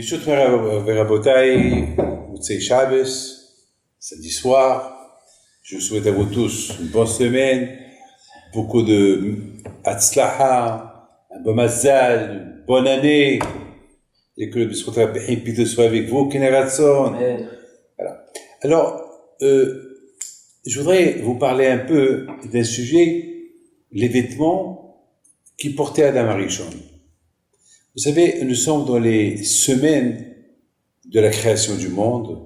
Bishut Verabotai, Motsei Shabbos, samedi soir. Je vous souhaite à vous tous une bonne semaine, beaucoup de Hatzlaha, un bon Mazal, une bonne année, et que le Bishut Verabotai soit avec vous, Kineratson. Voilà. Alors, je voudrais vous parler un peu d'un sujet, les vêtements qui portaient Adam Arishon. Vous savez, nous sommes dans les semaines de la création du monde,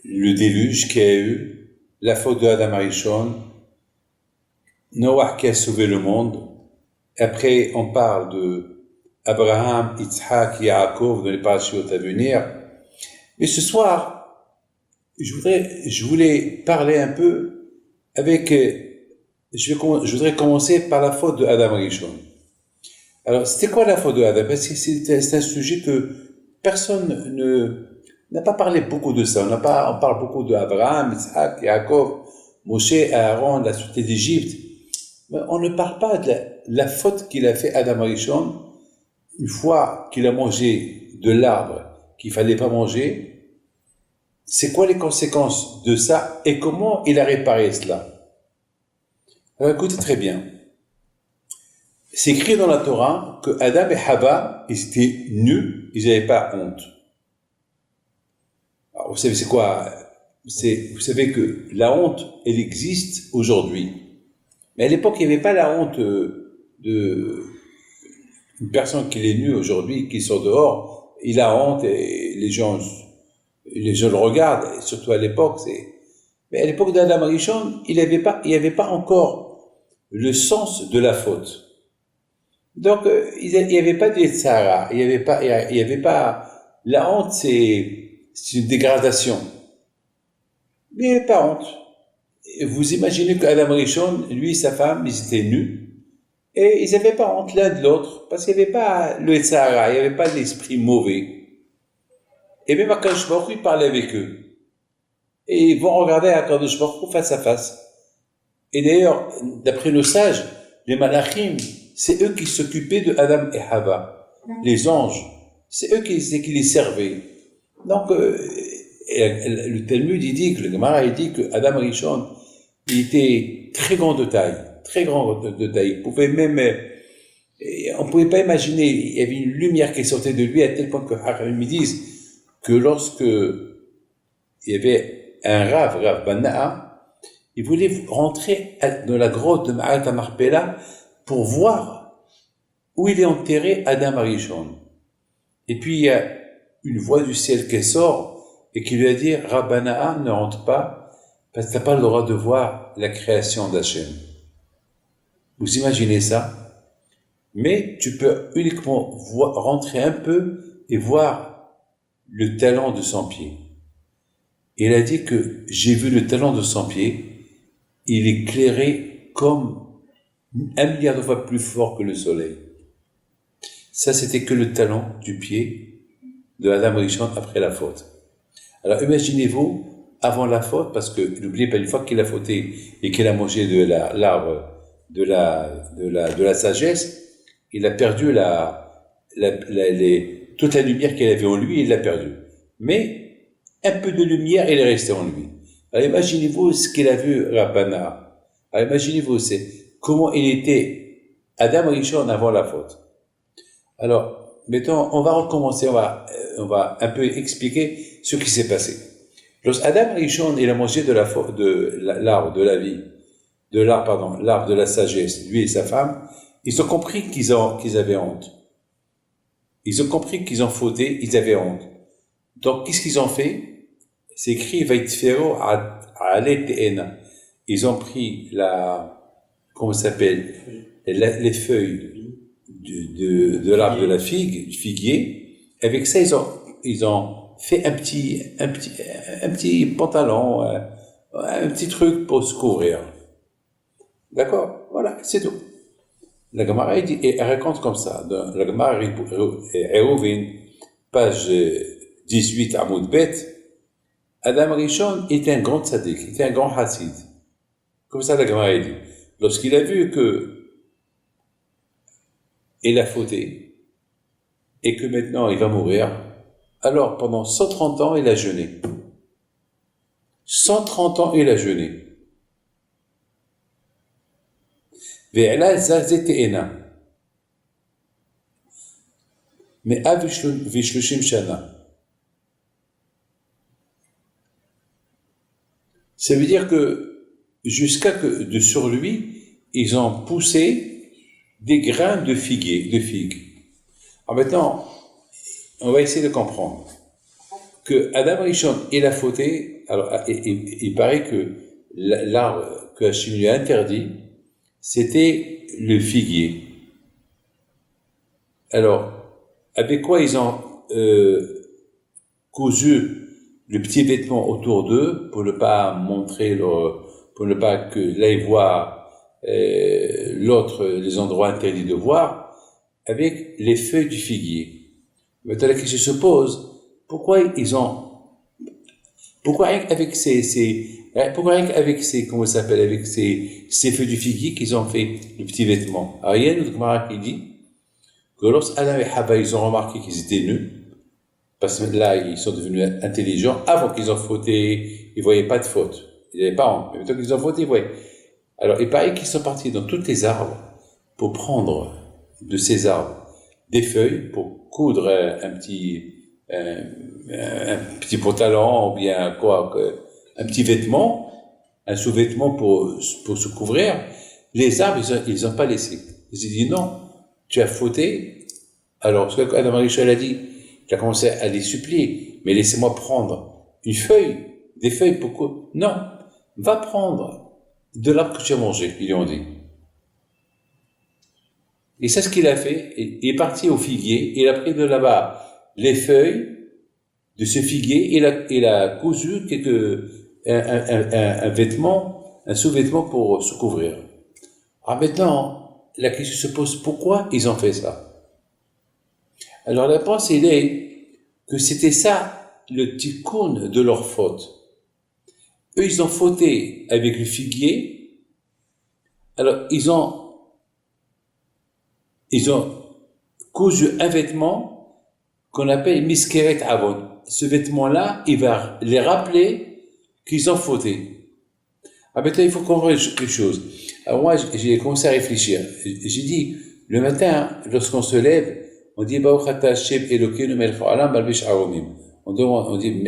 le déluge qu'il y a eu, la faute de Adam Arishon, Noah qui a sauvé le monde. Après, on parle de Abraham, Yitzhak et Yaakov dans les parachutes à venir. Mais ce soir, je voulais parler un peu avec, je voudrais commencer par la faute de Adam Arishon. Alors, c'était quoi la faute de Adam? Parce que c'est un sujet que personne n'a pas parlé beaucoup de ça. On parle beaucoup d'Abraham, Isaac, Yaakov, Moshe, Aaron, la société d'Égypte. Mais on ne parle pas de la faute qu'il a fait Adam Arishon une fois qu'il a mangé de l'arbre qu'il fallait pas manger. C'est quoi les conséquences de ça et comment il a réparé cela? Alors, écoutez très bien. C'est écrit dans la Torah que Adam et Hava, ils étaient nus, ils n'avaient pas honte. Alors, vous savez c'est quoi? Vous savez que la honte, elle existe aujourd'hui. Mais à l'époque, il n'y avait pas la honte de une personne qui est nue aujourd'hui, qui sort dehors, il a honte et les gens le regardent, et surtout à l'époque, mais à l'époque d'Adam Arishon, il n'y avait pas encore le sens de la faute. Donc, il n'y avait pas de Yetzara, il n'y avait pas, la honte, c'est une dégradation. Mais il n'y avait pas honte. Et vous imaginez qu'Adam Arishon, lui et sa femme, ils étaient nus, et ils n'avaient pas honte l'un de l'autre, parce qu'il n'y avait pas le Yetzara, il n'y avait pas l'esprit mauvais. Et même Akadosh Baruch Hu, il parlait avec eux. Et ils vont regarder Akadosh Baruch Hu face à face. Et d'ailleurs, d'après nos sages, les malachim, c'est eux qui s'occupaient de Adam et Hava. Les anges, c'est eux qui les servaient. Donc, le Talmud, il dit que le Gemara, il dit que Adam Arishon, il était très grand de taille. Il pouvait même, on pouvait pas imaginer, il y avait une lumière qui sortait de lui à tel point que Haram me disent que lorsque il y avait un Rav Bana'a, il voulait rentrer dans la grotte de Ma'at HaMarpela pour voir où il est enterré Adam Arishon. Et puis il y a une voix du ciel qui sort et qui lui a dit Rav Bana'a, ne rentre pas parce que tu n'as pas le droit de voir la création d'Hachem. Vous imaginez ça? Mais tu peux uniquement rentrer un peu et voir le talon de son pied. Il a dit que j'ai vu le talon de son pied, il est éclairé comme 1 milliard de fois plus fort que le soleil. Ça, c'était que le talon du pied de Adam Arishon après la faute. Alors, imaginez-vous, avant la faute, parce que n'oubliez pas, une fois qu'il a fauté et qu'il a mangé de l'arbre de la sagesse, il a perdu toute la lumière qu'il avait en lui, il l'a perdu. Mais un peu de lumière, il est resté en lui. Alors imaginez-vous ce qu'il a vu Rabbana. Alors imaginez-vous comment il était Adam Arishon avant la faute. Alors, mettons, on va recommencer, on va un peu expliquer ce qui s'est passé. Lorsque Adam Arishon, il a mangé de l'arbre de la vie, l'arbre de la sagesse, lui et sa femme, ils ont compris qu'ils avaient honte. Ils ont compris qu'ils ont fauté, ils avaient honte. Donc, qu'est-ce qu'ils ont fait? C'est écrit, Vaitfero Alet Ena. Ils ont pris comment ça s'appelle? Les feuilles de l'arbre de la figue, du figuier. Avec ça, ils ont fait un petit pantalon, un petit truc pour se couvrir. D'accord? Voilà, c'est tout. La Gemara dit, et elle raconte comme ça. Dans la Gemara Eruvin, page 18, Amoud Bet, Adam Arishon était un grand tzaddik, était un grand hassid. Comme ça, la Gemara dit. Lorsqu'il a vu il a fauté, et que maintenant il va mourir, Alors, pendant 130 ans, il a jeûné. 130 ans, il a jeûné. Ve'ela zazete mais à Vishlushim Shana. Ça veut dire que jusqu'à que sur lui, ils ont poussé des grains de figues. Alors maintenant, on va essayer de comprendre que Adam Rishon, il a fauté. Alors, il paraît que l'arbre que Hachim lui a interdit, c'était le figuier. Alors, avec quoi ils ont cousu le petit vêtement autour d'eux pour ne pas montrer pour ne pas que là ils voient l'autre, les endroits interdits de voir, avec les feuilles du figuier. Maintenant la question se pose, pourquoi rien qu'avec ces comment ça s'appelle, avec ces feuilles du figuier qu'ils ont fait le petit vêtement. Alors il y a une autre Gemara qui dit que lorsque Adam et Hava, ils ont remarqué qu'ils étaient nus, parce que là, ils sont devenus intelligents, avant qu'ils ont fauté, ils ne voyaient pas de faute. Ils n'avaient pas honte. Mais maintenant qu'ils ont fauté, ils voyaient. Alors, il paraît qu'ils sont partis dans tous les arbres pour prendre de ces arbres des feuilles pour coudre un petit pantalon ou bien un petit vêtement, un sous-vêtement pour se couvrir. Les arbres, ils n'ont pas laissé. Ils ont dit non. Tu as fauté. Alors, ce que Adam Rishon a dit, il a commencé à les supplier, mais laissez-moi prendre des feuilles pour quoi? Non, va prendre de l'arbre que tu as mangé, ils lui ont dit. Et c'est ce qu'il a fait. Il est parti au figuier, il a pris de là-bas les feuilles de ce figuier, il a cousu un vêtement, un sous-vêtement pour se couvrir. Alors maintenant, la question se pose, pourquoi ils ont fait ça? Alors la réponse, il est que c'était ça, le tikkun de leur faute. Eux, ils ont fauté avec le figuier. Alors, ils ont cousu un vêtement qu'on appelle miskeret avon. Ce vêtement-là, il va les rappeler qu'ils ont fauté. Alors maintenant, il faut comprendre quelque chose. Alors moi, j'ai commencé à réfléchir. J'ai dit, le matin, lorsqu'on se lève, on dit Baruch Ata Hashem Elokeinu melech haolam malbish aromim. On dit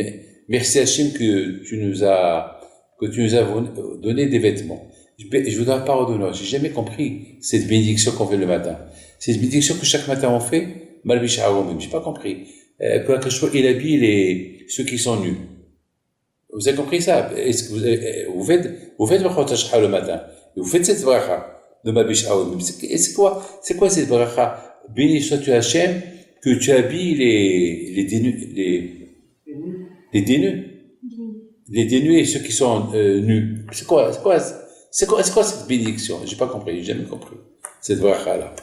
merci Hashem que tu nous as donné des vêtements. Je voudrais pas redonner. J'ai jamais compris cette bénédiction qu'on fait le matin. C'est une bénédiction que chaque matin on fait malbish aromim. J'ai pas compris. Il habille ceux qui sont nus. Vous avez compris ça? Est-ce que vous faites Baruch Ata le matin? Vous faites cette bracha de malbish aromim. C'est quoi cette bracha? Béni sois-tu Hachem, que tu habilles les dénus et ceux qui sont nus. C'est quoi cette bénédiction? J'ai pas compris, j'ai jamais compris cette bracha-là.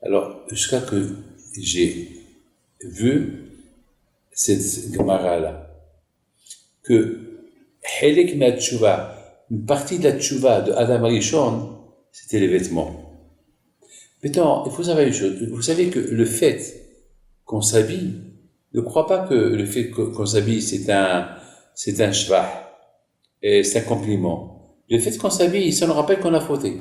Alors, jusqu'à que j'ai vu cette Gemara-là, que Helek ma tchouva, une partie de la tchouva de Adam Rishon, c'était les vêtements. Maintenant, il faut savoir une chose. Vous savez que le fait qu'on s'habille, ne crois pas que le fait qu'on s'habille, c'est un shvah, et c'est un compliment. Le fait qu'on s'habille, ça nous rappelle qu'on a fauté.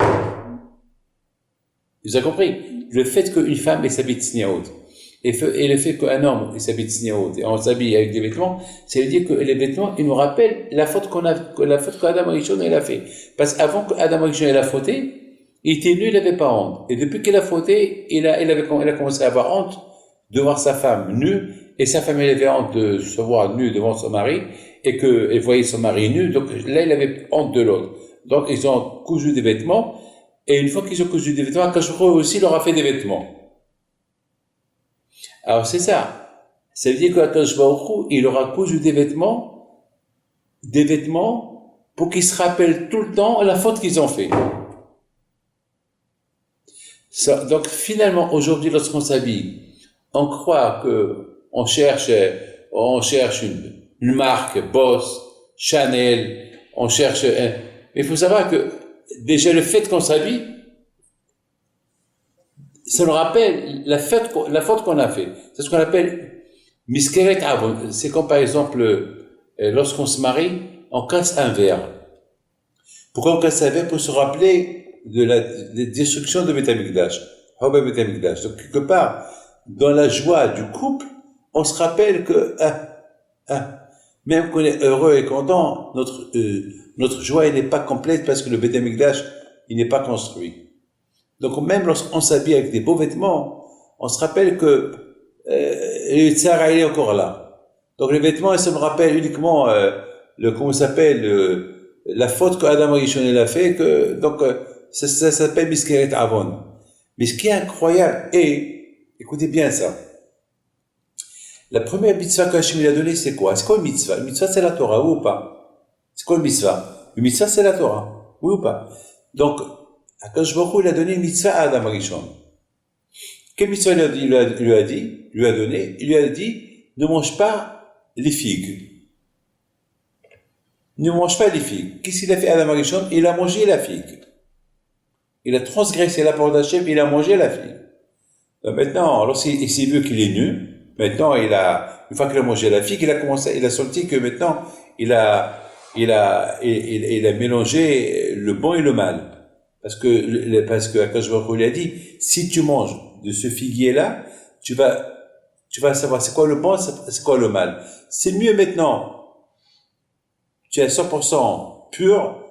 Vous avez compris? Le fait qu'une femme s'habille tsniaout, et le fait qu'un homme s'habille tsniaout, et on s'habille avec des vêtements, ça veut dire que les vêtements, ils nous rappellent la faute qu'Adam Rishon a fait. Parce qu'avant qu'Adam Rishon a fauté, il était nu, il n'avait pas honte. Et depuis qu'il a fauté, il a commencé à avoir honte de voir sa femme nue, et sa femme, elle avait honte de se voir nue devant son mari, et qu'elle voyait son mari nu, donc là, il avait honte de l'autre. Donc, ils ont cousu des vêtements, et une fois qu'ils ont cousu des vêtements, Akash Baruch Hu aussi leur a fait des vêtements. Alors, c'est ça. Ça veut dire qu'Akash Baruch Hu, il leur a cousu des vêtements, pour qu'ils se rappellent tout le temps la faute qu'ils ont fait. Ça, donc finalement, aujourd'hui, lorsqu'on s'habille, on croit on cherche une marque, Boss, Chanel, on cherche mais il faut savoir que déjà le fait qu'on s'habille, ça nous rappelle la faute qu'on a fait. C'est ce qu'on appelle Miskeret avon, c'est comme par exemple, lorsqu'on se marie, on casse un verre. Pourquoi on casse un verre? Pour se rappeler de la destruction de Beth Amikdash. Hoba Beth Amikdash. Donc, quelque part, dans la joie du couple, on se rappelle que, même qu'on est heureux et content, notre joie, elle n'est pas complète parce que le Beth Amikdash, il n'est pas construit. Donc, même lorsqu'on s'habille avec des beaux vêtements, on se rappelle que, le Tzara, il est encore là. Donc, les vêtements, ça me rappelle uniquement, comment ça s'appelle, la faute qu'Adam Rishon a fait, donc, ça s'appelle Miskeret Avon. Mais ce qui est incroyable, et, écoutez bien ça, la première mitzvah qu'Hachem a donnée, c'est quoi? C'est quoi une mitzvah? Une mitzvah, c'est la Torah, oui ou pas? C'est quoi une mitzvah? Une mitzvah, c'est la Torah, oui ou pas? Donc, Akadosh Baruch Hu, il a donné une mitzvah à Adam Rishon. Quelle mitzvah il lui a donné? Il lui a dit, ne mange pas les figues. Ne mange pas les figues. Qu'est-ce qu'il a fait Adam Rishon? Il a mangé la figue. Il a transgressé la parole d'Hachem, il a mangé la figue. Donc maintenant, lorsqu'il s'est vu qu'il est nu, maintenant une fois qu'il a mangé la figue, il a senti que maintenant, il a mélangé le bon et le mal. Parce que Akadosh Baruch Hu lui a dit, si tu manges de ce figuier-là, tu vas savoir c'est quoi le bon, c'est quoi le mal. C'est mieux maintenant. Tu es 100% pur.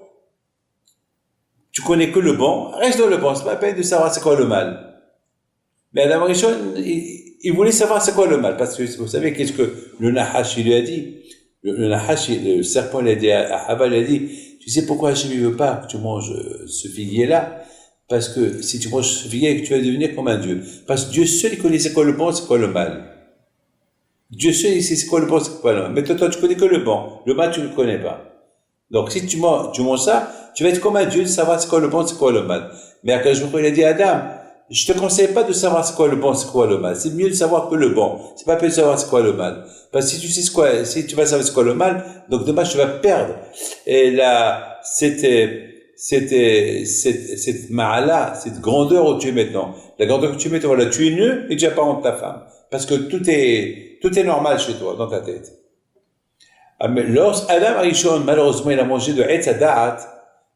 Tu connais que le bon. Reste dans le bon. C'est pas la peine de savoir c'est quoi le mal. Mais Adam Rishon, il voulait savoir c'est quoi le mal. Parce que vous savez qu'est-ce que le Nahash, il lui a dit? Le Nahash, le serpent, il a dit à Hava, il a dit, tu sais pourquoi Hachem ne veut pas que tu manges ce figuier-là? Parce que si tu manges ce figuier, tu vas devenir comme un Dieu. Parce que Dieu seul, il connaît c'est quoi le bon, c'est quoi le mal. Dieu seul, il sait c'est quoi le bon, c'est quoi le mal. Mais toi, tu connais que le bon. Le mal, tu ne le connais pas. Donc, si tu manges ça, tu vas être comme un Dieu de savoir c'est quoi le bon, c'est quoi le mal. Mais Akadosh Baruch Hu, il a dit à Adam, je te conseille pas de savoir c'est quoi le bon, c'est quoi le mal. C'est mieux de savoir que le bon. C'est pas mieux de savoir c'est quoi le mal. Parce que si tu sais si tu vas savoir c'est quoi le mal, donc demain tu vas perdre. Et là, cette ma'ala, cette grandeur où tu es maintenant. La grandeur que tu es maintenant, voilà, tu es nu et tu n'as pas honte de ta femme. Parce que tout est normal chez toi, dans ta tête. Mais lorsque Adam Arishon, malheureusement, il a mangé de Etz Hadaat,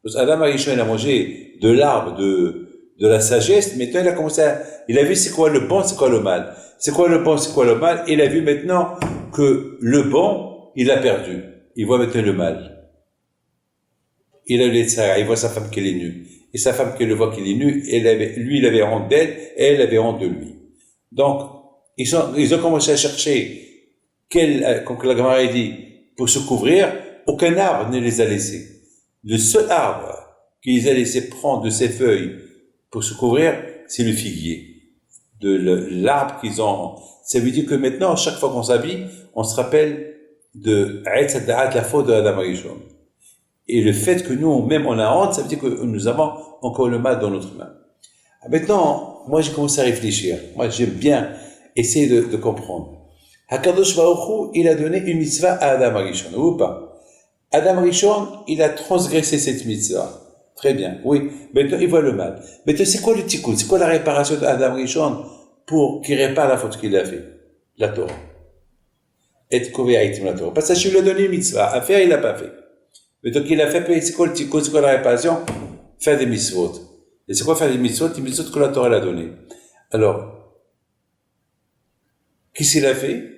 lorsque Adam Arishon, il a mangé de l'arbre de la sagesse, maintenant il a vu c'est quoi le bon, c'est quoi le mal. C'est quoi le bon, c'est quoi le mal. Il a vu maintenant que le bon, il a perdu. Il voit maintenant le mal. Il a eu ça, il voit sa femme qu'elle est nue. Et sa femme qui le voit qu'il est nu, lui, il avait honte d'elle, et elle avait honte de lui. Donc, ils ont commencé à chercher comme la Gemara dit, pour se couvrir, aucun arbre ne les a laissés. Le seul arbre qu'ils a laissé prendre de ses feuilles pour se couvrir, c'est le figuier. L'arbre qu'ils ont. Ça veut dire que maintenant, chaque fois qu'on s'habille, on se rappelle de la faute de Adam Rishon. Et le fait que nous, même on a honte, ça veut dire que nous avons encore le mal dans notre main. Maintenant, moi j'ai commencé à réfléchir. Moi j'aime bien essayer de comprendre. Hakadosh Baruch Hu, il a donné une mitzvah à Adam Rishon, ou pas? Adam Rishon, il a transgressé cette mitzvah. Très bien, oui. Maintenant, il voit le mal. Maintenant, c'est quoi le tikkun? C'est quoi la réparation d'Adam Rishon pour qu'il répare la faute qu'il a fait? La Torah. Et kové haïtim la Torah. Parce que je lui ai donné une mitzvah. À faire, il l'a pas fait. Mais donc, il a fait, c'est quoi le tikkun? C'est quoi la réparation? Faire des mitzvot. Et c'est quoi faire des mitzvot? Des mitzvot que la Torah l'a donné. Alors, qu'est-ce qu'il a fait?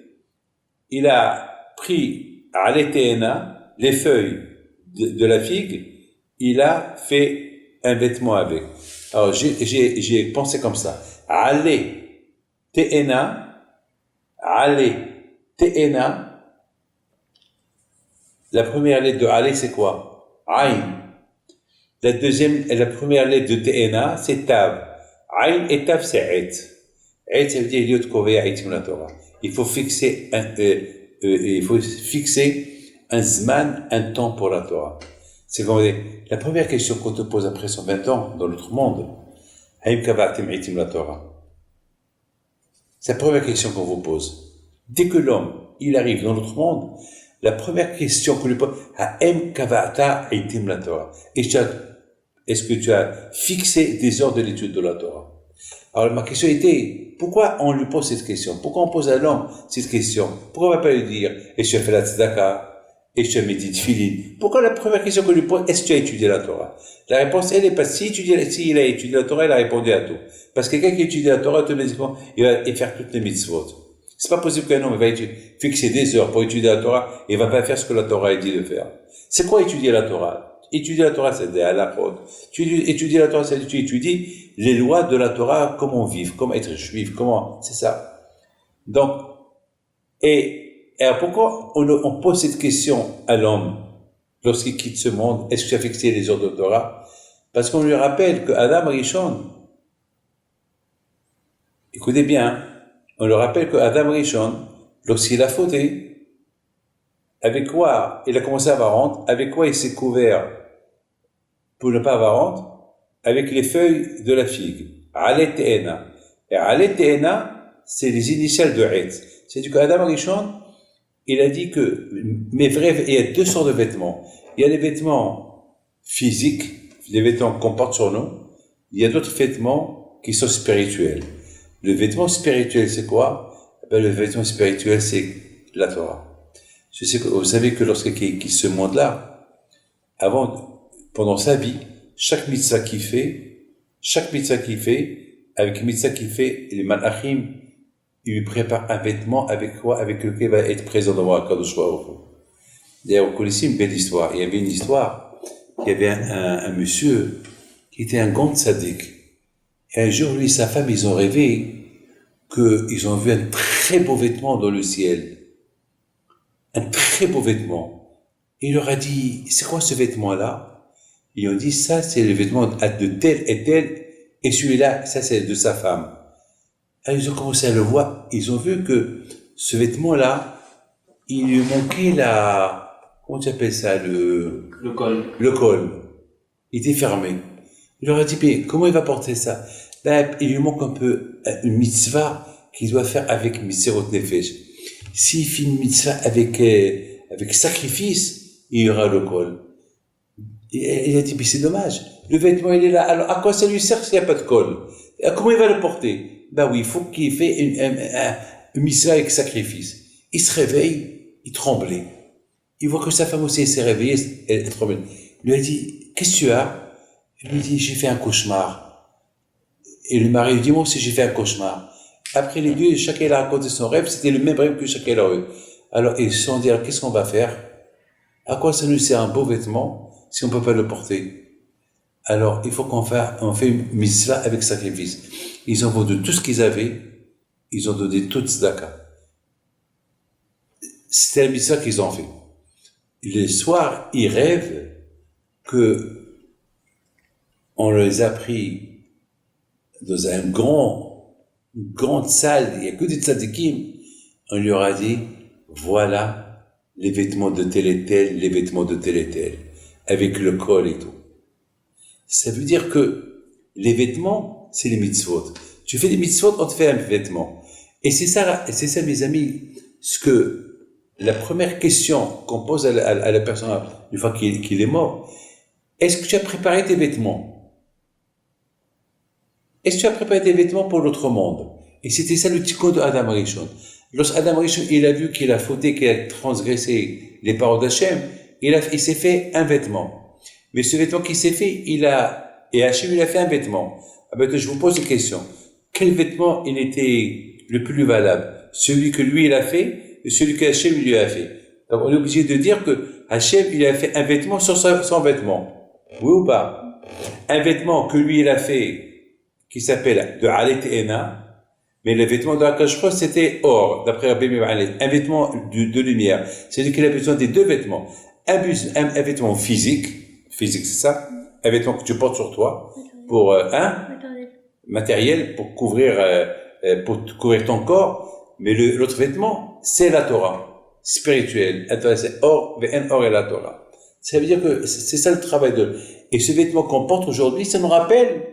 Il a pris à l'éténa, les feuilles de la figue, il a fait un vêtement avec. Alors, j'ai pensé comme ça. Allez, Te'ena, la première lettre de Allez, c'est quoi? Aïn. La première lettre de Te'ena, c'est Tav. Aïn et Tav, c'est Et. Et, ça veut dire Liot Kovei Haïtim la Torah. Il faut fixer un zman, un temps pour la Torah. C'est comme la première question qu'on te pose après 120 ans dans notre monde. Haïm Kavatim Haïtim la Torah. C'est la première question qu'on vous pose. Dès que l'homme, il arrive dans notre monde, la première question qu'on lui pose, Haïm Kavata Haïtim la Torah. Est-ce que tu as fixé des heures de l'étude de la Torah? Alors ma question était, pourquoi on lui pose cette question? Pourquoi on pose à l'homme cette question? Pourquoi on ne va pas lui dire, est-ce que tu as fait la tzedaka? Est-ce que tu as médité tefillin? Pourquoi la première question qu'on lui pose, est-ce que tu as étudié la Torah? La réponse, elle est pas, s'il a étudié la Torah, il a répondu à tout. Parce que quelqu'un qui étudie la Torah, automatiquement, il va faire toutes les mitzvot. C'est pas possible qu'un homme va fixer des heures pour étudier la Torah et va pas faire ce que la Torah a dit de faire. C'est quoi étudier la Torah? Étudier la Torah, c'est des halachot. Étudier la Torah, c'est tu étudies les lois de la Torah, comment vivre, comment être juif, comment, c'est ça. Donc, et pourquoi on pose cette question à l'homme lorsqu'il quitte ce monde? Est-ce que tu as fixé les heures de Torah? Parce qu'on lui rappelle que Adam Rishon, écoutez bien, on lui rappelle que Adam Rishon, lorsqu'il a fauté, avec quoi il a commencé à avoir honte, avec quoi il s'est couvert pour ne pas avoir honte? Avec les feuilles de la figue. Alet Te'ena. Et Alet Te'ena, c'est les initiales de Hetz. C'est-à-dire qu'Adam Rishon, il a dit que, mais vrai, il y a deux sortes de vêtements. Il y a les vêtements physiques, les vêtements qu'on porte sur nous. Il y a d'autres vêtements qui sont spirituels. Le vêtement spirituel, c'est quoi? Le vêtement spirituel, c'est la Torah. Vous savez que lorsqu'il quitte ce monde-là, pendant sa vie, chaque mitzvah qu'il fait, avec mitzvah qu'il fait, les malachim, il lui prépare un vêtement avec quoi? Avec lequel il va être présent devant Akadosh Baruch Hu. D'ailleurs, vous connaissez une belle histoire. Il y avait une histoire, il y avait un monsieur qui était un grand tzaddik. Et un jour, lui et sa femme, ils ont rêvé qu'ils ont vu un très beau vêtement dans le ciel. Un très beau vêtement. Et il leur a dit, c'est quoi ce vêtement-là? Ils ont dit, ça, c'est le vêtement de tel et tel, et celui-là, ça, c'est de sa femme. Alors, ils ont commencé à le voir, ils ont vu que ce vêtement-là, il lui manquait comment tu appelles ça, le col. Le col. Il était fermé. Il leur a dit, mais comment il va porter ça? Là, il lui manque un peu une mitzvah qu'il doit faire avec Mitzvot Nefesh. S'il fait une mitzvah avec sacrifice, il y aura le col. Et il a dit, mais c'est dommage. Le vêtement, il est là. Alors, à quoi ça lui sert s'il n'y a pas de col? Comment il va le porter? Ben oui, il faut qu'il fait une mitzvah avec sacrifice. Il se réveille, il tremblait. Il voit que sa femme aussi s'est réveillée, elle tremblait. Il lui a dit, qu'est-ce que tu as? Il lui dit, j'ai fait un cauchemar. Et le mari lui dit, moi aussi j'ai fait un cauchemar. Après les deux, chacun a raconté son rêve, c'était le même rêve que chacun a eu. Alors ils se sont dit, qu'est-ce qu'on va faire? À quoi ça nous sert un beau vêtement si on ne peut pas le porter? Alors il faut qu'on fait une mitzvah avec sacrifice. Ils ont vendu tout ce qu'ils avaient, ils ont donné toute tzedaka. C'était la mitzvah qu'ils ont fait. Le soir, ils rêvent que on les a pris dans une grande salle, il n'y a que des tzadikim, on lui aura dit, voilà les vêtements de tel et tel, les vêtements de tel et tel, avec le col et tout. Ça veut dire que les vêtements, c'est les mitzvot. Tu fais des mitzvot, on te fait un vêtement. Et c'est ça, mes amis, la première question qu'on pose à la personne, une fois qu'il est mort, est-ce que tu as préparé tes vêtements? Est-ce que tu as préparé tes vêtements pour l'autre monde? Et c'était ça le tikkun de Adam Rishon. Lorsqu'Adam Rishon, il a vu qu'il a fauté, qu'il a transgressé les paroles d'Hachem, il s'est fait un vêtement. Mais ce vêtement qu'il s'est fait, et Hachem, il a fait un vêtement. Ah ben, je vous pose une question. Quel vêtement il était le plus valable? Celui que lui, il a fait, et celui que Hachem, lui a fait. Donc, on est obligé de dire que Hachem, il a fait un vêtement sur son vêtement. Oui ou pas? Un vêtement que lui, il a fait, qui s'appelle de Alet Ena, mais le vêtement de Akash Ro, c'était or, d'après Rabbi Meir Alet, un vêtement de lumière. C'est-à-dire qu'il a besoin des deux vêtements. Un vêtement physique, c'est ça? Un vêtement que tu portes sur toi, pour, matériel, pour couvrir ton corps, mais l'autre vêtement, c'est la Torah, spirituel. C'est or, Ve'en or et la Torah. Ça veut dire que c'est ça le travail et ce vêtement qu'on porte aujourd'hui, ça nous rappelle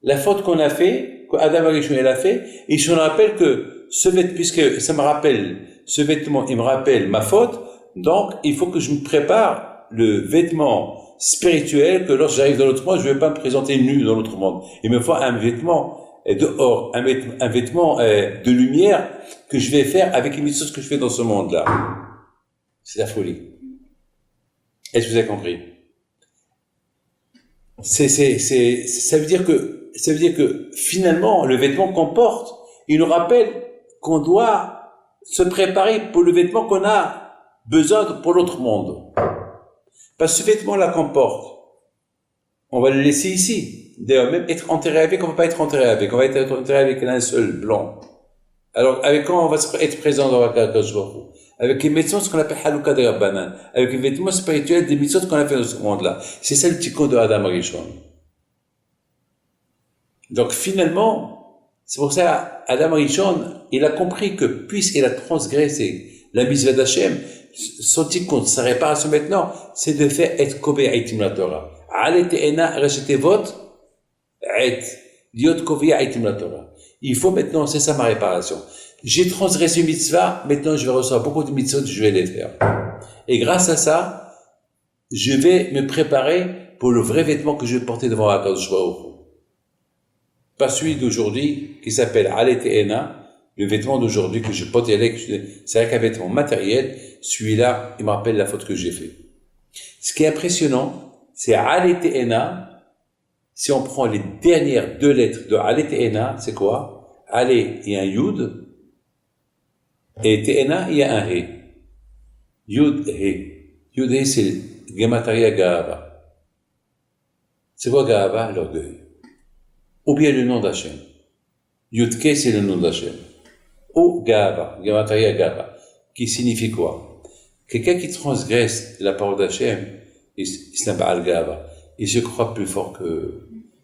la faute qu'on a fait, qu'Adam Rishon a fait, et je me rappelle que puisque ça me rappelle, ce vêtement, il me rappelle ma faute, donc il faut que je me prépare le vêtement spirituel que lorsque j'arrive dans l'autre monde, je ne vais pas me présenter nu dans l'autre monde. Il me faut un vêtement et dehors un vêtement de lumière que je vais faire avec les mitzvot que je fais dans ce monde-là. C'est la folie. Est-ce que vous avez compris? Ça veut dire que finalement, le vêtement qu'on porte, il nous rappelle qu'on doit se préparer pour le vêtement qu'on a besoin pour l'autre monde. Parce que ce vêtement-là qu'on porte, on va le laisser ici. D'ailleurs, même être enterré avec, on ne va pas être enterré avec. On va être enterré avec un seul blanc. Alors, avec quoi on va être présent dans la Kadosh Baruch Hu? Avec les médecins, ce qu'on appelle Halouka de Rabbanan. Avec les vêtements spirituels des médecins qu'on a fait dans ce monde-là. C'est ça le tikkun de Adam Rishon. Donc, finalement, c'est pour ça, Adam Rishon, il a compris que puisqu'il a transgressé la mitzvah d'Hachem, son tikkun, sa réparation maintenant, c'est de faire être kobe aitim la Torah. Alete ena rachetez votre et liot kobe aitim la Torah. Il faut maintenant, c'est ça ma réparation. J'ai transgressé une mitzvah, maintenant je vais recevoir beaucoup de mitzvot, je vais les faire. Et grâce à ça, je vais me préparer pour le vrai vêtement que je vais porter devant Akadosh Baruch Hu. Pas celui d'aujourd'hui qui s'appelle Alet Ena, le vêtement d'aujourd'hui que je porte, c'est avec un vêtement matériel, celui-là, il me rappelle la faute que j'ai faite. Ce qui est impressionnant, c'est Alet Ena, si on prend les dernières deux lettres de Alet Ena, c'est quoi? Ale, il y a un Yud, et Te'ena, il y a un He. Yud, He. Yud, He, c'est Gematria Gahava. C'est quoi Gahava? L'orgueil. Ou bien le nom d'Hachem. Yud-Ke, c'est le nom d'Hachem. Ou Gahava, Gematria Gahava, qui signifie quoi? Quelqu'un qui transgresse la parole d'Hachem, il se n'a pas al Gahava. Il se croit plus fort que...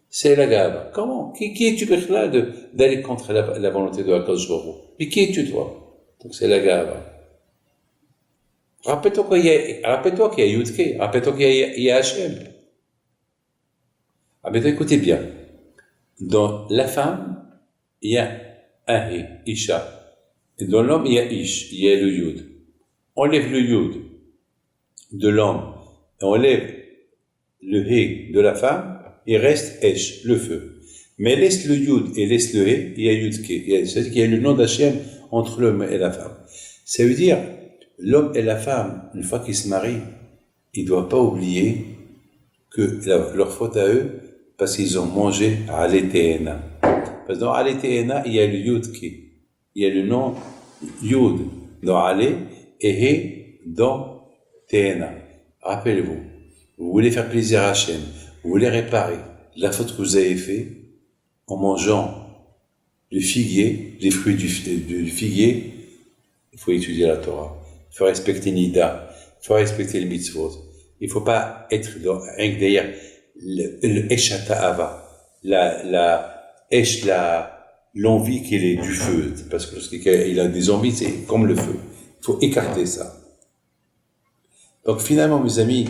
C'est la Gahava. Comment? Qui es-tu là d'aller contre la volonté de Akadosh Baruch Hu? Mais qui es-tu toi? Donc c'est la Gahava. Rappelle-toi qu'il y a Yud-Ke, rappelle-toi qu'il y a Hachem. Ah, maintenant écoutez bien. Dans la femme, il y a un He, Isha. Et dans l'homme, il y a Ish, il y a le Yud. Enlève le Yud de l'homme, et enlève le He de la femme, il reste Esh, le feu. Mais laisse le Yud et laisse le He, il y a Yud-Ke. C'est-à-dire qu'il y a le nom d'Hachem entre l'homme et la femme. Ça veut dire, l'homme et la femme, une fois qu'ils se marient, ils ne doivent pas oublier que leur faute à eux, parce qu'ils ont mangé Alet-Ena. Parce que dans Alet-Ena, il y a le Yud-Ke. Il y a le nom Yud dans Ale et He dans Te'ena. Rappelez-vous, vous voulez faire plaisir à Hachem, vous voulez réparer la faute que vous avez faite en mangeant le figuier, les fruits du figuier, il faut étudier la Torah. Il faut respecter Nida. Il faut respecter les mitzvot. Il ne faut pas être derrière le Eshata Ava. L'envie qu'il est du feu. Parce que lorsqu'il a des envies, c'est comme le feu. Il faut écarter ça. Donc finalement, mes amis,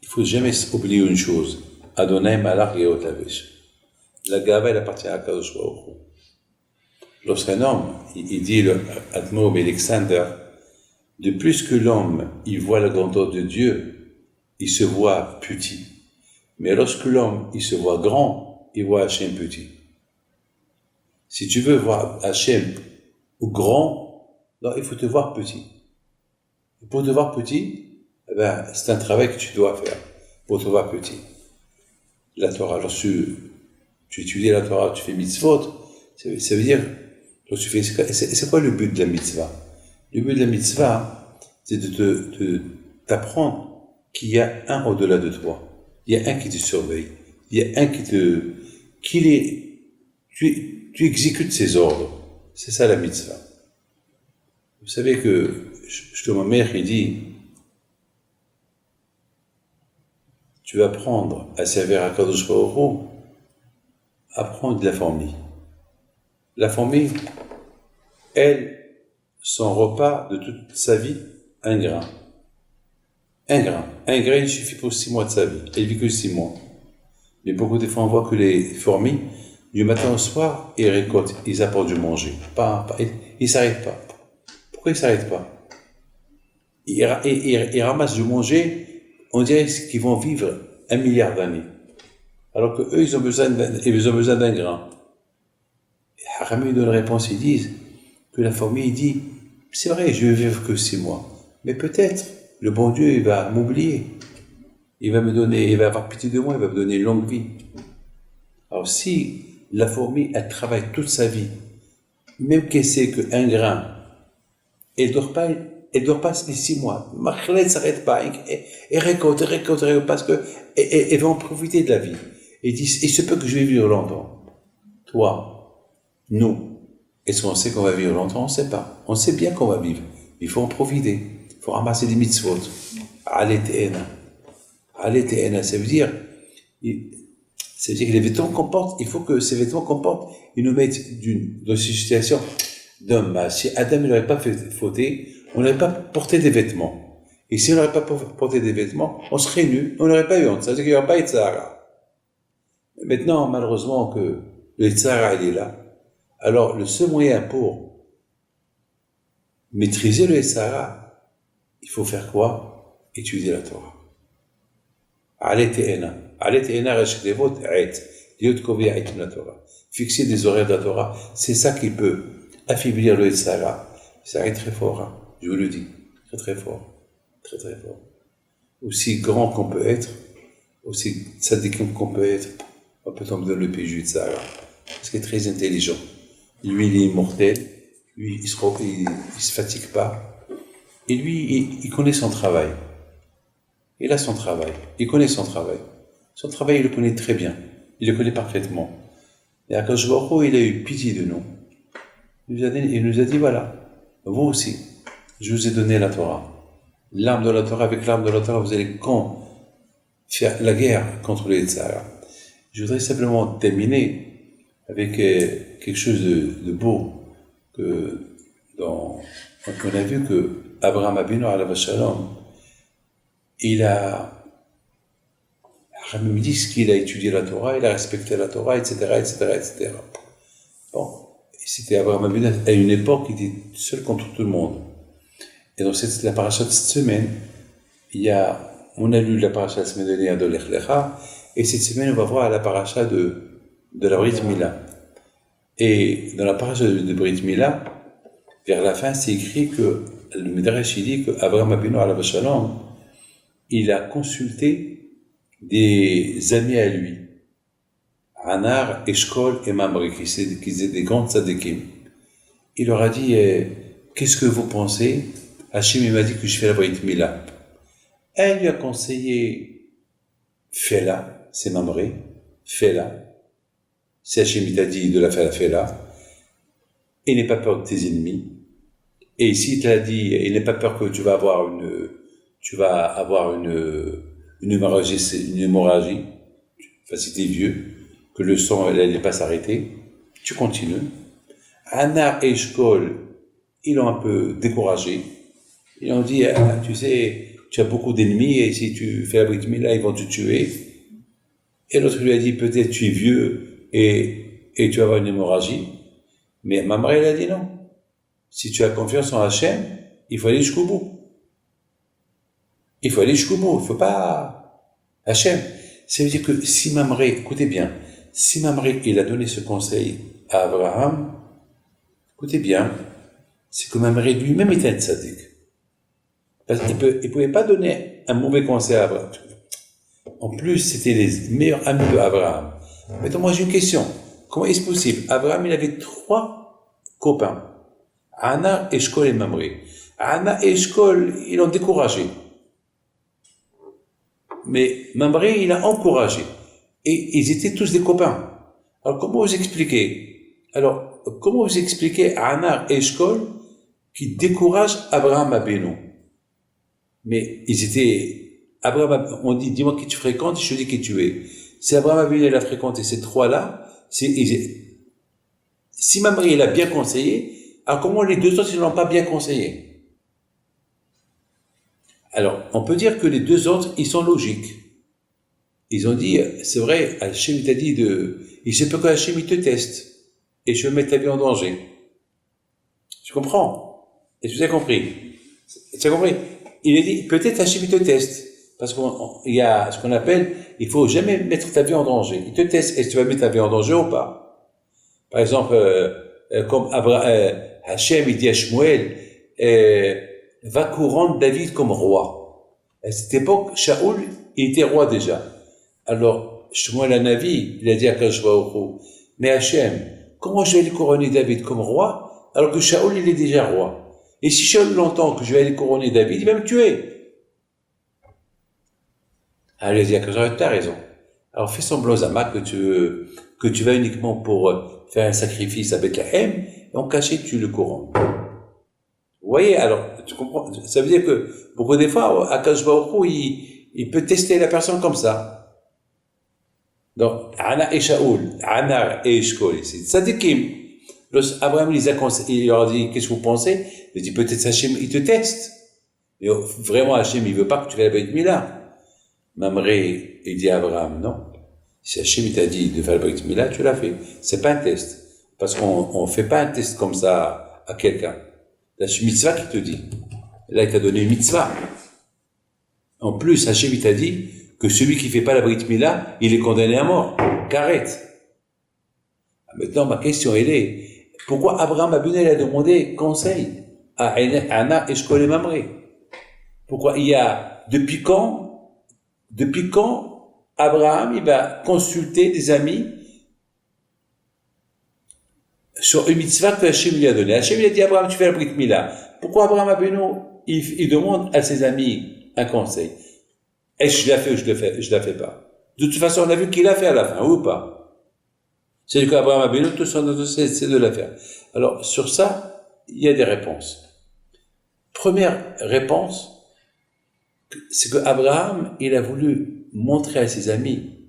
il ne faut jamais oublier une chose. Adonai Malach Geot Havesh. La Gava, elle appartient à Kadosh Baruch Hu. Lorsqu'un homme, il dit le Admor Alexander, de plus que l'homme, il voit la grandeur de Dieu, il se voit petit. Mais lorsque l'homme, il se voit grand, il voit Hachem petit. Si tu veux voir Hachem grand, non, il faut te voir petit. Et pour te voir petit, eh ben, c'est un travail que tu dois faire pour te voir petit. La Torah, lorsque tu étudies la Torah, tu fais mitzvot, ça veut dire, lorsque tu fais, c'est quoi le but de la mitzvah? Le but de la mitzvah, c'est de t'apprendre qu'il y a un au-delà de toi. Il y a un qui te surveille. Il y a un tu exécutes ses ordres. C'est ça la mitzvah. Vous savez que, ma mère, il dit, tu vas apprendre à servir à Kadosh Baruch Hu, apprendre de la famille. La famille, elle, son repas de toute sa vie, un grain. Un grain. Un grain, il suffit pour 6 mois de sa vie. Elle vit que 6 mois. Mais beaucoup de fois, on voit que les fourmis, du matin au soir, ils récoltent, ils apportent du manger. Ils ne s'arrêtent pas. Pourquoi ils ne s'arrêtent pas? Ils ramassent du manger, on dirait qu'ils vont vivre 1 milliard d'années. alors que eux, ils ont besoin d'un grain. Et Haramim donne réponse, ils disent que la fourmi dit, c'est vrai, je vais vivre que 6 mois, mais peut-être le bon Dieu, il va m'oublier. Il va me donner, il va avoir pitié de moi, il va me donner une longue vie. Alors si la fourmi, elle travaille toute sa vie, même qu'elle sait qu'un grain, elle dort pas les 6 mois. Elle ne s'arrête pas. Elle récolte, parce que elle va en profiter de la vie. Et dit, il se peut que je vais vivre longtemps. Toi, nous, est-ce qu'on sait qu'on va vivre longtemps? On ne sait pas. On sait bien qu'on va vivre. Il faut en profiter. Il faut ramasser des mitzvot. Aletena, ça veut dire que les vêtements qu'on porte, il faut que ces vêtements qu'on porte, ils nous mettent dans une situation d'homme. Si Adam n'aurait pas fauté, on n'aurait pas porté des vêtements. Et si on n'aurait pas porté des vêtements, on serait nus, on n'aurait pas eu honte. Ça veut dire qu'il n'y aurait pas eu de Sahara. Maintenant, malheureusement, que le Sahara, il est là. Alors, le seul moyen pour maîtriser le Sahara, il faut faire quoi? Étudier la Torah. Fixer des horaires de la Torah, c'est ça qui peut affaiblir le Sahara. Ça est très fort, hein, je vous le dis, très très fort, très très fort. Aussi grand qu'on peut être, aussi tzadikim qu'on peut être, on peut tomber dans le péché de Sahara. Parce qu'il est très intelligent. Lui, il est immortel, lui, il se fatigue pas. Et lui, il connaît son travail. Il a son travail, il connaît son travail. Son travail, il le connaît très bien, il le connaît parfaitement. Et Akadosh Baruch Hu, il a eu pitié de nous. Il nous a dit, voilà, vous aussi, je vous ai donné la Torah. L'arme de la Torah, avec l'arme de la Torah, vous allez faire la guerre contre les Sahara. Je voudrais simplement terminer avec quelque chose de beau. On a vu que Abraham Abinu alav shalom, il a dit qu'il a étudié la Torah, il a respecté la Torah, etc., etc., etc. Bon, c'était Abraham Abinu à une époque, il était seul contre tout le monde. Et donc, c'est la paracha de cette semaine. On a lu la paracha de la semaine dernière de Lech Lecha, et cette semaine, on va voir la paracha de la Brit Mila. Et dans la paracha de Brit Mila, vers la fin, c'est écrit que le Midrash dit que Abraham Abinu alav shalom, il a consulté des amis à lui, Anar, Eshkol et Mamre, qui étaient des grands tzadikim. Il leur a dit, qu'est-ce que vous pensez? Hachim, il m'a dit que je fais la Brit Mila. Elle lui a conseillé, fais-la, c'est Mamre, fais-la. C'est Hachim, il t'a dit de la faire, fais-la. Et n'aie pas peur de tes ennemis. Et si il t'a dit, et n'aie pas peur que tu vas avoir une hémorragie, enfin, si t'es vieux, que le sang n'allait pas s'arrêter, tu continues. Anna et Eshkol, ils l'ont un peu découragé. Ils ont dit, tu sais, tu as beaucoup d'ennemis et si tu fais la Brit Mila, ils vont te tuer. Et l'autre lui a dit, peut-être tu es vieux et tu vas avoir une hémorragie. Mais Mamre, il a dit non. Si tu as confiance en Hachem, il faut aller jusqu'au bout. Il faut aller jusqu'au bout, il ne faut pas... Hachem, ça veut dire que si Mamre, écoutez bien, si Mamre, il a donné ce conseil à Abraham, écoutez bien, c'est que Mamre lui-même était un tzaddik. Parce qu'il ne pouvait pas donner un mauvais conseil à Abraham. En plus, c'était les meilleurs amis d'Abraham. Maintenant, moi j'ai une question. Comment est-ce possible? Abraham, il avait 3 copains. Anna, Eshkol et Mamre. Anna et Eshkol, ils l'ont découragé. Mais Mamre, il a encouragé. Et ils étaient tous des copains. Alors, comment vous expliquez Anna et Eshkol qui découragent Abraham Abinu? Mais ils étaient... on dit, dis-moi qui tu fréquentes, je te dis qui tu es. Si Abraham Abinu, il a fréquenté ces 3-là, si Mamre, il a bien conseillé, alors comment les 2 autres, ils ne l'ont pas bien conseillé? Alors, on peut dire que les 2 autres, ils sont logiques. Ils ont dit, c'est vrai, Hachem t'a dit il se peut que Hachem, il te teste, et je vais mettre ta vie en danger. Tu comprends? Et tu as compris? Tu as compris? Il a dit, peut-être Hachem, il te teste, Parce qu'il y a ce qu'on appelle, il faut jamais mettre ta vie en danger. Il te teste, est-ce que tu vas mettre ta vie en danger ou pas? Par exemple, comme Hachem, il dit à Shmuel, va couronner David comme roi. À cette époque, Shaoul, il était roi déjà. Alors, Shmuel Hanavi, il a dit à Akadosh Baruch Hu, mais Hachem, comment je vais aller couronner David comme roi, alors que Shaoul, il est déjà roi? Et si Shaoul l'entend que je vais aller couronner David, il va me tuer. Alors, il a dit à Akadosh Baruch Hu, t'as raison. Alors, fais semblant, Zama, que tu vas uniquement pour faire un sacrifice à Bethléem, et en cachette, tu le couronnes. Vous voyez, alors, tu comprends? Ça veut dire que, beaucoup des fois, Akadosh Baruch Hu, il peut tester la personne comme ça. Donc, Anna et Shaoul, Anna et Eshkol, c'est Tzadikim. Abraham il leur a dit, qu'est-ce que vous pensez? Il dit, peut-être Hachem, il te teste. Mais vraiment, Hachem, il veut pas que tu fasses la Brit Mila. Mamré, il dit à Abraham, non. Si Hachem, il t'a dit de faire la Brit Mila, tu l'as fait. C'est pas un test. Parce qu'on fait pas un test comme ça à quelqu'un. Là, c'est une mitzvah qui te dit. Là, il t'a donné une mitzvah. En plus, Hachem, il t'a dit que celui qui fait pas la Brit Mila, il est condamné à mort. Qu'arrête. Maintenant, ma question, elle est, pourquoi Abraham Abunel a demandé conseil à Anna Eshkol et Mamré? Pourquoi depuis quand Abraham, il va consulter des amis sur une mitzvah que Hachem lui a donnée? Hachem lui a dit, Abraham, tu fais la Brit Mila. Pourquoi Abraham Abunel, il demande à ses amis un conseil? Est-ce que je la fais ou je la fais pas? De toute façon, on a vu qu'il l'a fait à la fin, ou pas? C'est qu'Abraham Abunel, tout son dossier, c'est de la faire. Alors, sur ça, il y a des réponses. Première réponse, c'est que Abraham, il a voulu montrer à ses amis,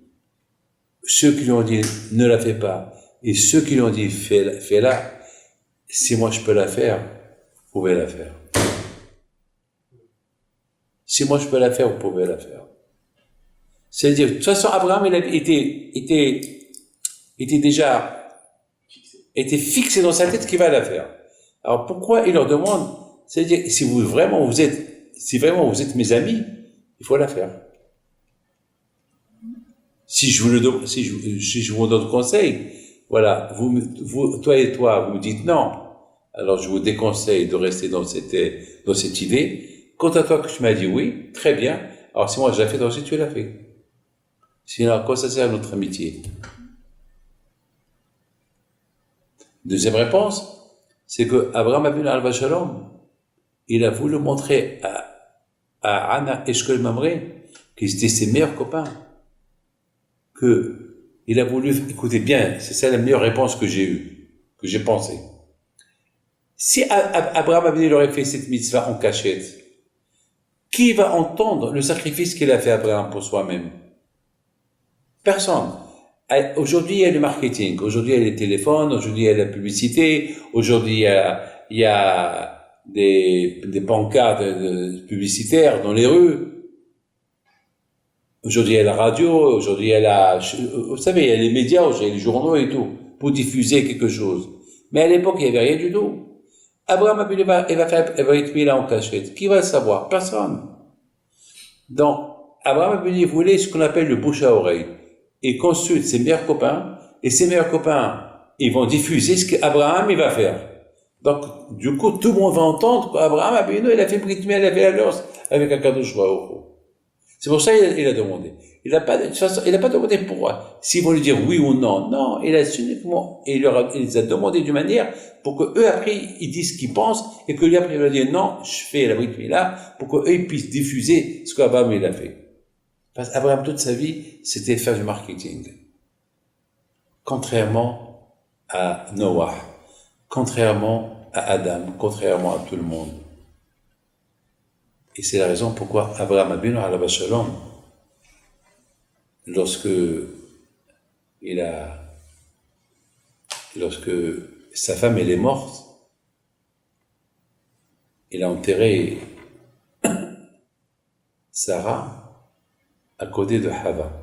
ceux qui lui ont dit, ne la fais pas, et ceux qui lui ont dit, fais-la, si moi je peux la faire, vous pouvez la faire. Si moi je peux la faire, vous pouvez la faire. C'est-à-dire, de toute façon, Abraham, il était fixé dans sa tête qu'il va la faire. Alors pourquoi il leur demande? C'est-à-dire, si vraiment vous êtes mes amis, il faut la faire. Si je vous donne conseil, voilà, toi et toi, vous me dites non, alors je vous déconseille de rester dans cette idée. Quant à toi que tu m'as dit oui, très bien. Alors si moi je la fais, toi aussi tu l'as fait. Sinon, à quoi ça sert notre amitié? Deuxième réponse, c'est que Abraham Avinu Alav Shalom, il a voulu montrer à Anna Eshkol Mamré qu'ils étaient ses meilleurs copains. Il a voulu, écoutez bien, c'est ça la meilleure réponse que j'ai eue, que j'ai pensé. Si Abraham Avinu aurait fait cette mitzvah en cachette, qui va entendre le sacrifice qu'il a fait Abraham pour soi-même? Personne. Aujourd'hui, il y a le marketing, aujourd'hui, il y a les téléphones, aujourd'hui, il y a la publicité, aujourd'hui, il y a des pancartes publicitaires dans les rues. Aujourd'hui, il y a la radio, aujourd'hui, il y a vous savez, il y a les médias, il y a les journaux et tout, pour diffuser quelque chose. Mais à l'époque, il n'y avait rien du tout. Abraham, il va être mis là en cachette. Qui va le savoir? Personne. Donc, Abraham, il voulait ce qu'on appelle le bouche à oreille. Il consulte ses meilleurs copains, et ses meilleurs copains, ils vont diffuser ce qu'Abraham, il va faire. Donc, du coup, tout le monde va entendre qu'Abraham, il a fait Brit Mila, il a fait l'alliance avec Akadosh Baruch Hu. C'est pour ça qu'il a demandé. Il n'a pas demandé pourquoi. S'ils vont lui dire oui ou non. Non, il a uniquement, il les a demandé d'une manière pour que eux après, ils disent ce qu'ils pensent et que lui après, il va dire non, je fais la Brit Mila pour qu'eux, ils puissent diffuser ce qu'Abraham, il a fait. Parce qu'Abraham, toute sa vie, c'était faire du marketing. Contrairement à Noah, contrairement à Adam, contrairement à tout le monde. Et c'est la raison pourquoi Abraham Avinu Alav Shalom, lorsque sa femme elle est morte, il a enterré Sarah à côté de Hava.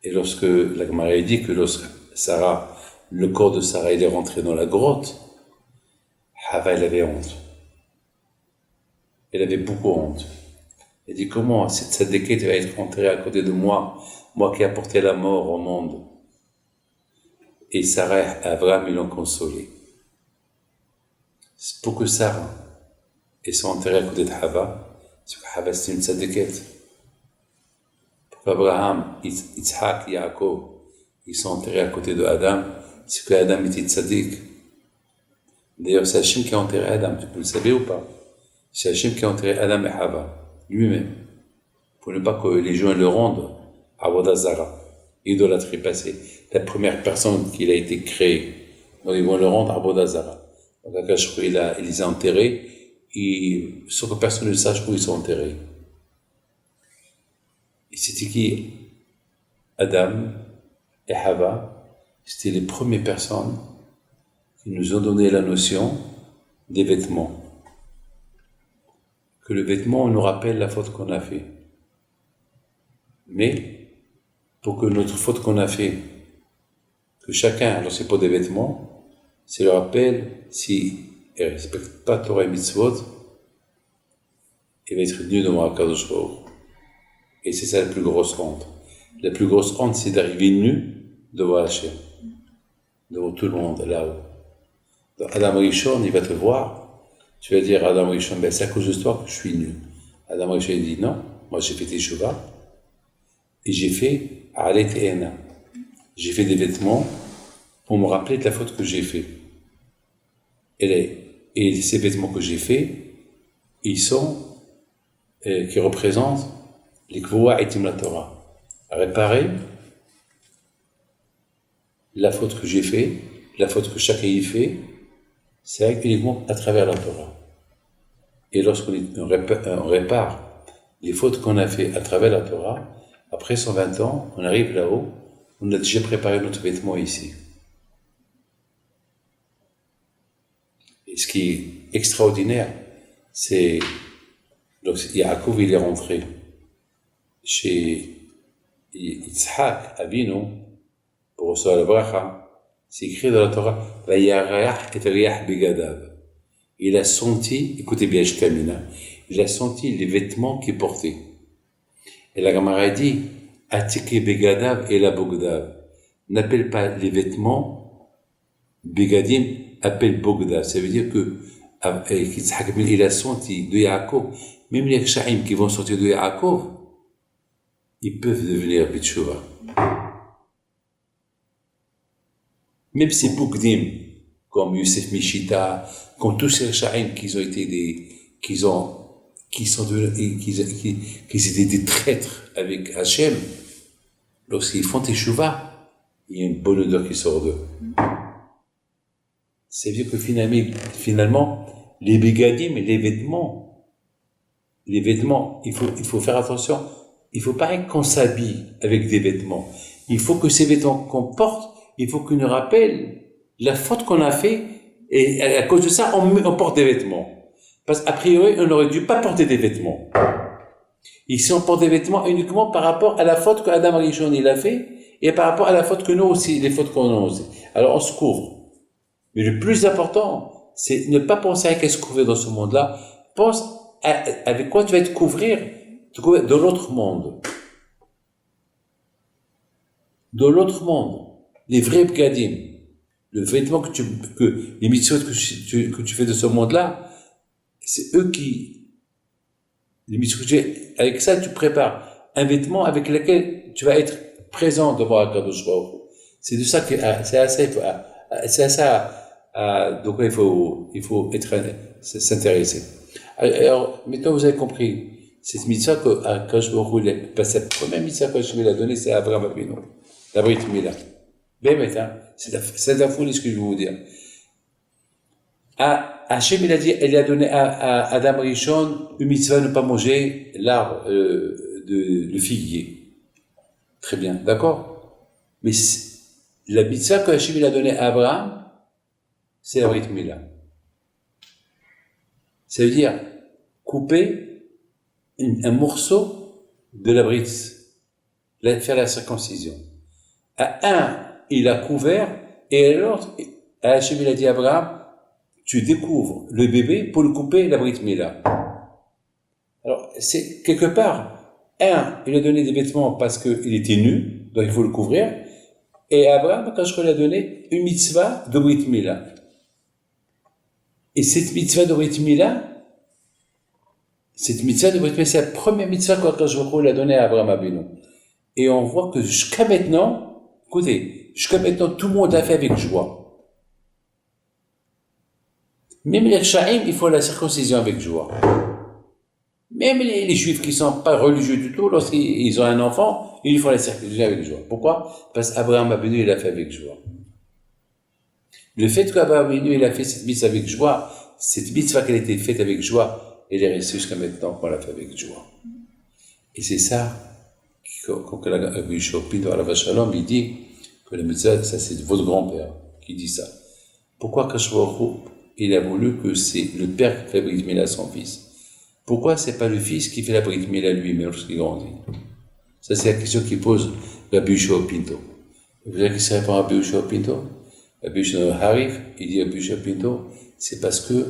Et lorsque la Gemara dit que lorsque le corps de Sarah il est rentré dans la grotte, Hava elle avait honte. Elle avait beaucoup honte. Il dit, comment cette tzadékette va être enterrée à côté de moi, moi qui ai apporté la mort au monde. Et Sarah et Abraham, ils l'ont consolé. C'est pour que Sarah, ils sont enterrés à côté de Hava, parce que Hava, c'est une tzadékette. Pour qu'Abraham, Yitzhak, Yaakov, ils sont enterrés à côté de Adam, c'est que Adam était tzaddik. D'ailleurs, c'est Hachem qui a enterré Adam, tu peux le savoir ou pas? C'est Hachem qui a enterré Adam et Hava, lui-même, pour ne pas que les gens le rendent à Avodah Zara, idolâtrie passée. La première personne qui a été créée, donc ils vont le rendre à Avodah Zara. Donc Akash, il les a enterrés, et sans que personne ne sache où ils sont enterrés. Et c'était qui? Adam et Hava, c'était les premières personnes qui nous ont donné la notion des vêtements. Que le vêtement nous rappelle la faute qu'on a fait. Mais, pour que notre faute qu'on a fait, que chacun, alors c'est pas des vêtements, c'est le rappel, si il ne respecte pas Torah et Mitzvot, il va être nu devant Akadosh Baruch. Et c'est ça la plus grosse honte. La plus grosse honte, c'est d'arriver nu devant Hachem, devant tout le monde, là-haut. Donc Adam Rishon, il va te voir, tu vas dire à Adam Rishon, ben c'est à cause de toi que je suis nu. Adam Rishon, il dit non, moi j'ai fait Teshuvah, et j'ai fait Alet et Ena. J'ai fait des vêtements pour me rappeler de la faute que j'ai fait. Et ces vêtements que j'ai faits, ils sont, qui représentent les Kvoa et Tim Torah. Réparer la faute que j'ai fait, la faute que chacun y fait, c'est uniquement à travers la Torah. Et lorsqu'on répare les fautes qu'on a fait à travers la Torah, après 120 ans, on arrive là-haut, on a déjà préparé notre vêtement ici. Et ce qui est extraordinaire, c'est lorsque Yaakov il est rentré chez Yitzhak Avinu pour recevoir la bracha, c'est écrit dans la Torah, Vayarach et Riach Begadav. Il a senti, écoutez bien, je termine, il a senti les vêtements qu'il portait. Et la Gemara dit, Atike Begadav et la Bogdav. N'appelle pas les vêtements Begadim, appelle Bogdav. Ça veut dire que il a senti de Yaakov, même les Kshaim qui vont sortir de Yaakov, ils peuvent devenir Bitshuva. Même ces Bogdim, comme Youssef Mishita, comme tous ces Kshaim qui ont été qui étaient des traîtres avec Hachem, lorsqu'ils font Teshuvah, il y a une bonne odeur qui sort d'eux. C'est-à-dire que finalement, les bégadim et les vêtements, il faut faire attention, il ne faut pas qu'on s'habille avec des vêtements. Il faut que ces vêtements qu'on porte, il faut qu'ils nous rappellent la faute qu'on a fait, et à cause de ça, on porte des vêtements. Parce qu'a priori, on n'aurait dû pas porter des vêtements. Ici, on porte des vêtements uniquement par rapport à la faute que Adam Rishon il a fait, et par rapport à la faute que nous aussi, les fautes qu'on a aussi. Alors, on se couvre. Mais le plus important, c'est ne pas penser à qu'est-ce couvrir dans ce monde-là. Pense avec quoi tu vas te couvrir de l'autre monde. De l'autre monde. Les vrais bgadim. Le vêtement les mitzvot que tu fais de ce monde-là, c'est eux qui, les mitzvot, avec ça, tu prépares un vêtement avec lequel tu vas être présent devant Akadosh Baruch Hu. C'est de ça que, c'est à ça, donc il faut s'intéresser. Alors, maintenant vous avez compris, cette mitzvah que Akadosh Baruch Hu, cette première mitzvah que je vais donner, c'est Abraham Avinu, la Brit Mila. Ben, c'est la folie ce que je vais vous dire. Hachem, il a donné à Adam Rishon une mitzvah de ne pas manger l'arbre de figuier. Très bien, d'accord? Mais la mitzvah que Hachem il a donnée à Abraham, c'est la Brit Mila. Ça veut dire couper un morceau de la Brit, faire la circoncision. Il a couvert, et l'autre, Hachem il a dit à Abraham, tu découvres le bébé pour le couper la Brit Mila. Alors, c'est quelque part, il a donné des vêtements parce qu'il était nu, donc il faut le couvrir. Et Abraham, quand je lui a donné une mitzvah de Brit Mila. Et cette mitzvah de Brit Mila, c'est la première mitzvah que je lui a donnée à Abraham Abinu. Et on voit que jusqu'à maintenant, écoutez, jusqu'à maintenant, tout le monde l'a fait avec joie. Même les Chaim, il faut la circoncision avec joie. Même les Juifs qui ne sont pas religieux du tout, lorsqu'ils ont un enfant, il faut la circoncision avec joie. Pourquoi? Parce qu'Abraham Abinu, il l'a fait avec joie. Le fait qu'Abraham Abinu, il a fait cette mitzvah avec joie, cette mitzvah qu'elle a été faite avec joie, elle est restée jusqu'à maintenant qu'on l'a fait avec joie. Et c'est ça, quand Rabbi Shopin, à la Shalom, il dit que la mitzvah, ça c'est votre grand-père qui dit ça. Pourquoi Kadosh Baruch Hu, il a voulu que c'est le père qui fait Brit Mila à son fils? Pourquoi c'est pas le fils qui fait la Brit Mila lui-même lorsqu'il grandit? Ça c'est la question qu'il pose Rabbi Yoshua Pinto. Vous savez qui se répond à Rabbi Yoshua Pinto? Rabbi Yoshua Harif, il dit à Rabbi Yoshua Pinto, c'est parce que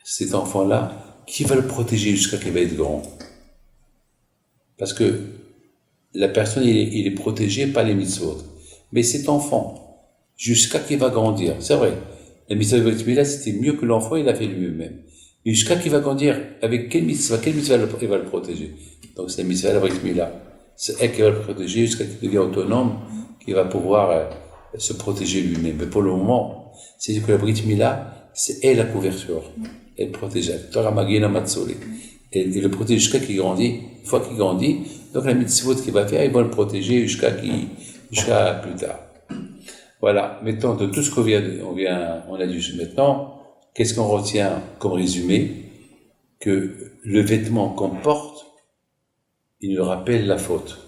cet enfant-là, qui va le protéger jusqu'à qu'il va être grand? Parce que la personne, il est protégé par les mitzvot. Mais cet enfant, jusqu'à qu'il va grandir, c'est vrai, la mitzvah de Brit Mila, c'était mieux que l'enfant, il l'a fait lui-même. Et jusqu'à qu'il va grandir, avec quelle mitzvah il va le protéger? Donc c'est la mitzvah de la Brit Mila. C'est elle qui va le protéger jusqu'à qu'il devient autonome, qu'il va pouvoir se protéger lui-même. Mais pour le moment, c'est que la Brit Mila, c'est elle la couverture. Elle protège. Torah Magina Matsoli. Et le protège jusqu'à qu'il grandit. Une fois qu'il grandit, donc la mitzvot qu'il va faire, il va le protéger jusqu'à plus tard. Voilà. Maintenant, de tout ce on a dit maintenant, qu'est-ce qu'on retient comme résumé? Que le vêtement qu'on porte, il nous rappelle la faute.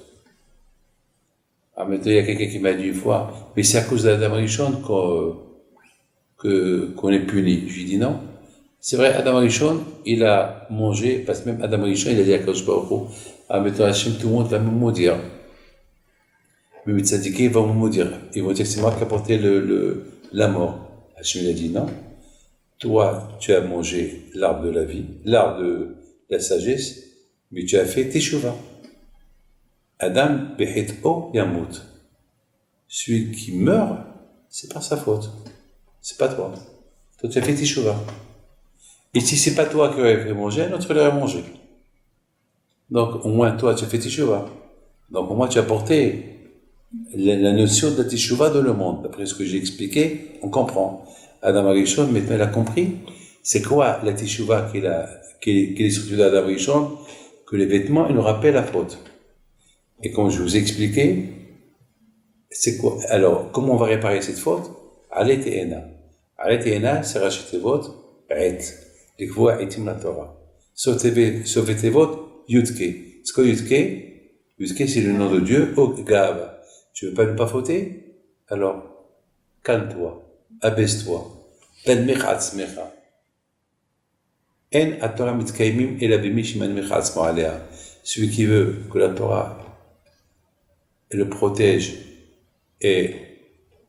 Alors maintenant, il y a quelqu'un qui m'a dit une fois, mais c'est à cause d'Adam Rishon qu'on est puni. Je lui ai dit non. C'est vrai, Adam Rishon, il a mangé, parce que même Adam Rishon, il a dit à Kadosh Baruch Hu, ah, maintenant, Hachem, tout le monde va me maudire. Mais les tzadikim vont me maudire. Ils vont dire que c'est moi qui ai apporté la mort. Hachem, il a dit non. Toi, tu as mangé l'arbre de la vie, l'arbre de la sagesse, mais tu as fait teshuva. Adam, behit'o yamut. Celui qui meurt, c'est pas sa faute. C'est pas toi. Toi, tu as fait teshuva. Et si c'est pas toi qui aurais fait manger, un autre l'aurait mangé. Donc, au moins, toi, tu as fait teshuva. Donc, au moins, tu as porté la notion de la teshuva dans le monde. D'après ce que j'ai expliqué, on comprend. Adam Rishon, maintenant, il a compris. C'est quoi la teshuva qu'il est sorti d'Adam Rishon? Que les vêtements, ils nous rappellent la faute. Et comme je vous ai expliqué, c'est quoi? Alors, comment on va réparer cette faute? Alet et Ena. Alet et Ena, c'est racheter votre bête. Likvoa etim la Torah. Sauvez votre Yudke. Ce que Yudke, c'est le nom de Dieu, Gav. Tu veux pas ne pas fauter? Alors, calme-toi, abaisse-toi. Tadmich atzmecha. En a Torah mitkaimim ela bimish manmich atzmo alea. Celui qui veut que la Torah le protège et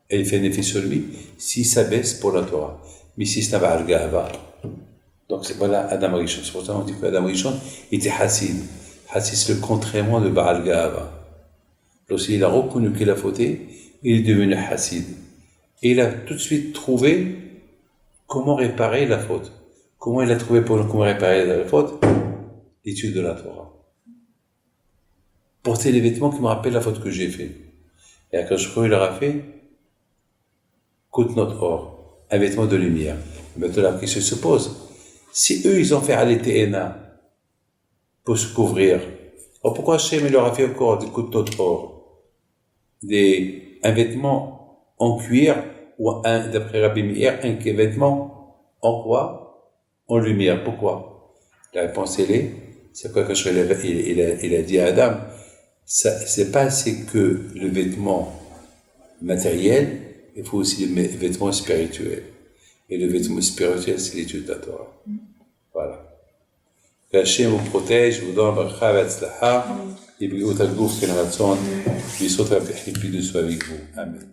elle fait un effet sur lui, s'il s'abaisse pour la Torah. Mais si c'est Baal Gahava. Donc voilà Adam Rishon. C'est pour ça qu'on dit qu'Adam Rishon était Hassid. Hassid, c'est le contrairement de Baal Gahava. Lorsqu'il a reconnu qu'il a fauté, il est devenu Hassid. Et il a tout de suite trouvé comment réparer la faute. Comment il a trouvé comment réparer la faute? L'étude de la Torah. Porter les vêtements qui me rappellent la faute que j'ai faite. Et quand je crois il leur a fait, coûte notre or, un vêtement de lumière. Maintenant la question se pose, si eux ils ont fait Alet-Ena pour se couvrir, alors pourquoi Hachem il leur a fait encore des coûte notre or, un vêtement en cuir, ou d'après Rabbi Meir, un vêtement en quoi? En lumière. Pourquoi? La réponse c'est quoi que il a dit à Adam? C'est pas assez que le vêtement matériel, il faut aussi le vêtement spirituel. Et le vêtement spirituel, c'est l'étude de la Torah. Voilà. Que Hachem vous protège, vous donne bracha et tzlacha, et puis au talgouf qu'elle raconte, puis sautre à puis de soit avec vous. Amen.